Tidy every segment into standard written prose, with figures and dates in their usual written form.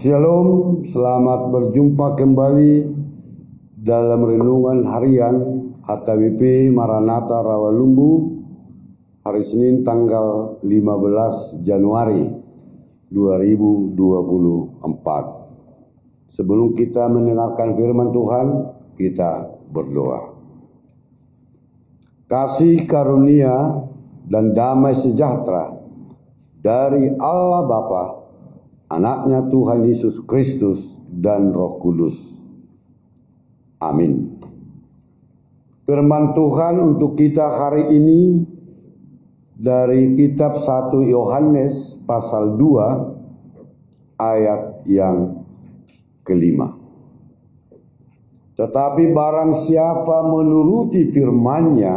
Shalom, selamat berjumpa kembali dalam renungan harian HKBP Maranatha Rawalumbu hari Senin tanggal 15 Januari 2024. Sebelum kita mendengarkan firman Tuhan, kita berdoa. Kasih karunia dan damai sejahtera dari Allah Bapa, Anaknya Tuhan Yesus Kristus dan Roh Kudus. Amin. Firman Tuhan untuk kita hari ini dari kitab 1 Yohanes pasal 2 ayat yang kelima. Tetapi barang siapa menuruti firman-Nya,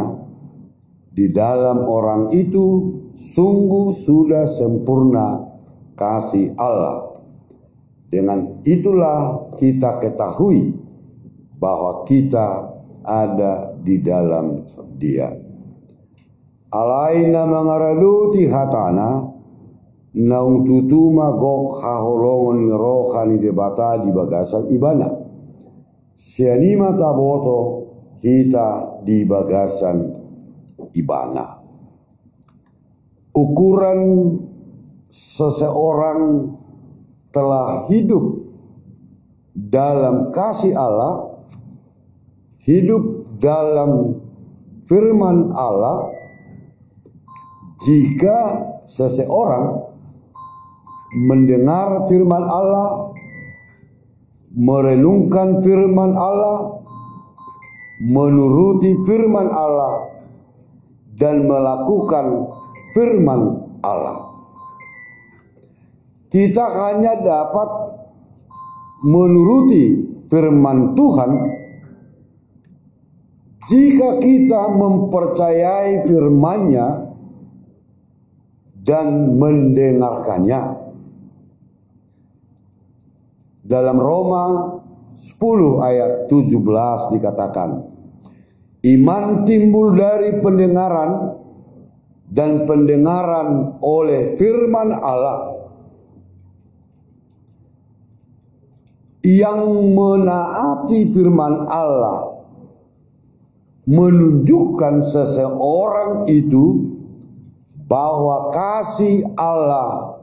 di dalam orang itu sungguh sudah sempurna kasih Allah. Dengan itulah kita ketahui bahwa kita ada di dalam Dia. Alaina mangaraluti hatana naung tutuma gok haholongon rohani debata di bagasan ibana. Sianima taboto kita di bagasan ibana. Ukuran seseorang telah hidup dalam kasih Allah, hidup dalam firman Allah, jika seseorang mendengar firman Allah, merenungkan firman Allah, menuruti firman Allah, dan melakukan firman Allah. Kita hanya dapat menuruti firman Tuhan jika kita mempercayai firman-Nya dan mendengarkannya. Dalam Roma 10 ayat 17 dikatakan, iman timbul dari pendengaran dan pendengaran oleh firman Allah. Yang menaati firman Allah menunjukkan seseorang itu bahwa kasih Allah,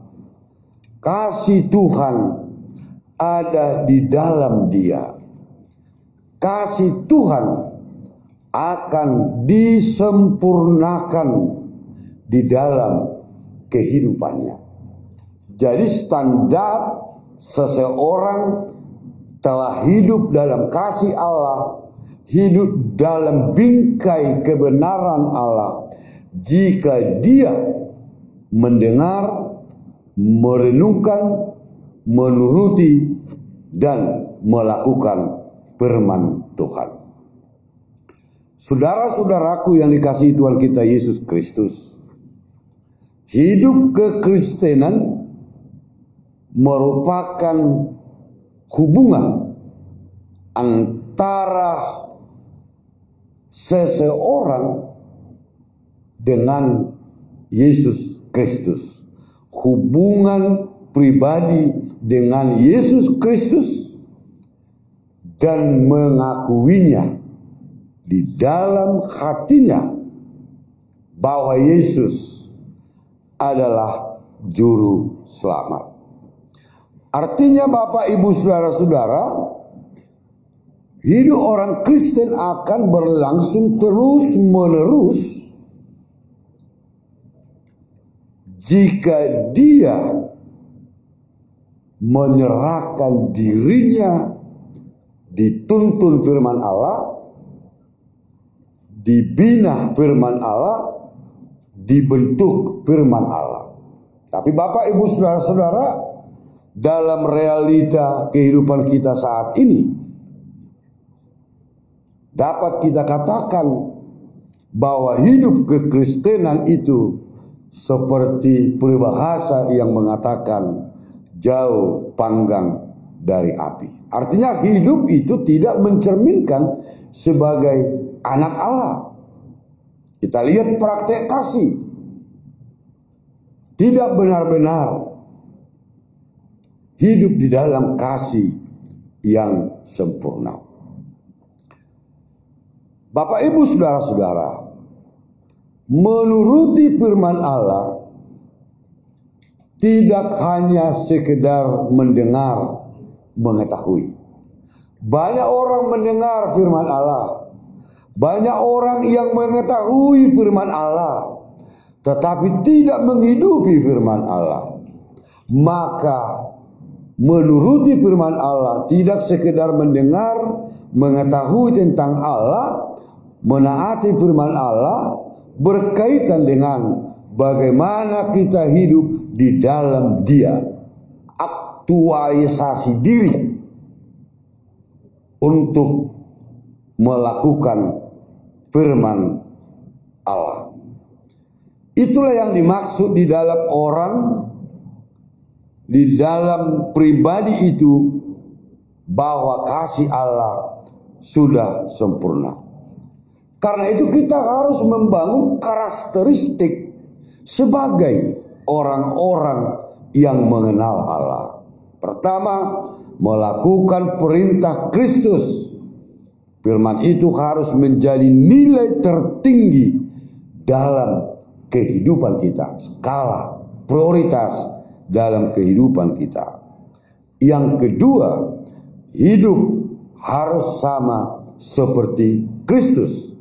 kasih Tuhan ada di dalam dia. Kasih Tuhan akan disempurnakan di dalam kehidupannya. Jadi standar seseorang telah hidup dalam kasih Allah, hidup dalam bingkai kebenaran Allah, jika dia mendengar, merenungkan, menuruti, dan melakukan firman Tuhan. Saudara-saudaraku yang dikasihi Tuhan kita Yesus Kristus, hidup kekristenan merupakan hubungan antara seseorang dengan Yesus Kristus. Hubungan pribadi dengan Yesus Kristus dan mengakuinya di dalam hatinya bahwa Yesus adalah juru selamat. Artinya Bapak Ibu Saudara-saudara, hidup orang Kristen akan berlangsung terus menerus jika dia menyerahkan dirinya dituntun firman Allah, dibina firman Allah, dibentuk firman Allah. Tapi Bapak Ibu Saudara-saudara, dalam realita kehidupan kita saat ini, dapat kita katakan bahwa hidup kekristenan itu seperti peribahasa yang mengatakan jauh panggang dari api. Artinya hidup itu tidak mencerminkan sebagai anak Allah. Kita lihat praktek kasih tidak benar-benar hidup di dalam kasih yang sempurna. Bapak Ibu saudara-saudara, menuruti firman Allah tidak hanya sekedar mendengar, mengetahui. Banyak orang mendengar firman Allah, banyak orang yang mengetahui firman Allah, tetapi tidak menghidupi firman Allah. Maka menuruti firman Allah tidak sekedar mendengar, mengetahui tentang Allah, menaati firman Allah, berkaitan dengan bagaimana kita hidup di dalam Dia. Aktualisasi diri untuk melakukan firman Allah. Itulah yang dimaksud di dalam orang, di dalam pribadi itu, bahwa kasih Allah sudah sempurna. Karena itu kita harus membangun karakteristik sebagai orang-orang yang mengenal Allah. Pertama, melakukan perintah Kristus. Firman itu harus menjadi nilai tertinggi dalam kehidupan kita, skala prioritas dalam kehidupan kita. Yang kedua, hidup harus sama seperti Kristus,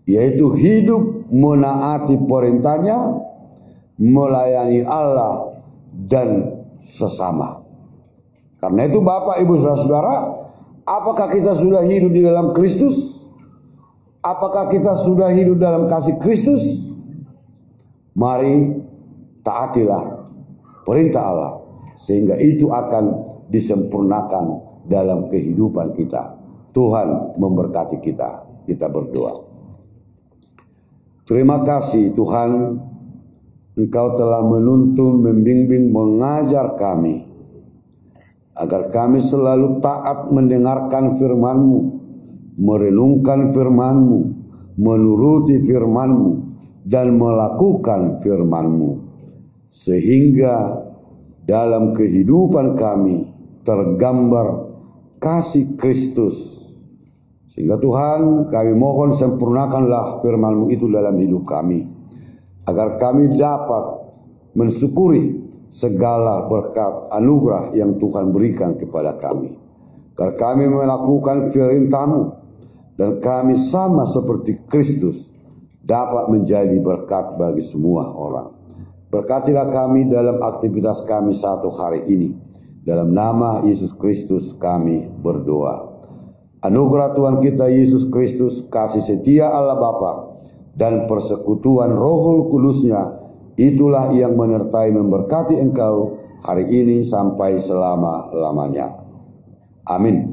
yaitu hidup menaati perintahnya, melayani Allah dan sesama. Karena itu Bapak Ibu Saudara-saudara, apakah kita sudah hidup di dalam Kristus? Apakah kita sudah hidup dalam kasih Kristus? Mari taatilah perintah Allah, sehingga itu akan disempurnakan dalam kehidupan kita. Tuhan memberkati kita. Kita berdoa. Terima kasih Tuhan, Engkau telah menuntun, membimbing, mengajar kami, agar kami selalu taat mendengarkan firman-Mu, merenungkan firman-Mu, menuruti firman-Mu, dan melakukan firman-Mu, sehingga dalam kehidupan kami tergambar kasih Kristus. Sehingga Tuhan, kami mohon sempurnakanlah firman-Mu itu dalam hidup kami, agar kami dapat mensyukuri segala berkat anugerah yang Tuhan berikan kepada kami. Agar kami melakukan firman-Mu, dan kami sama seperti Kristus dapat menjadi berkat bagi semua orang. Berkatilah kami dalam aktivitas kami satu hari ini. Dalam nama Yesus Kristus kami berdoa. Anugerah Tuhan kita Yesus Kristus, kasih setia Allah Bapa, dan persekutuan Roh Kudus-Nya, itulah yang menyertai memberkati engkau hari ini sampai selama-lamanya. Amin.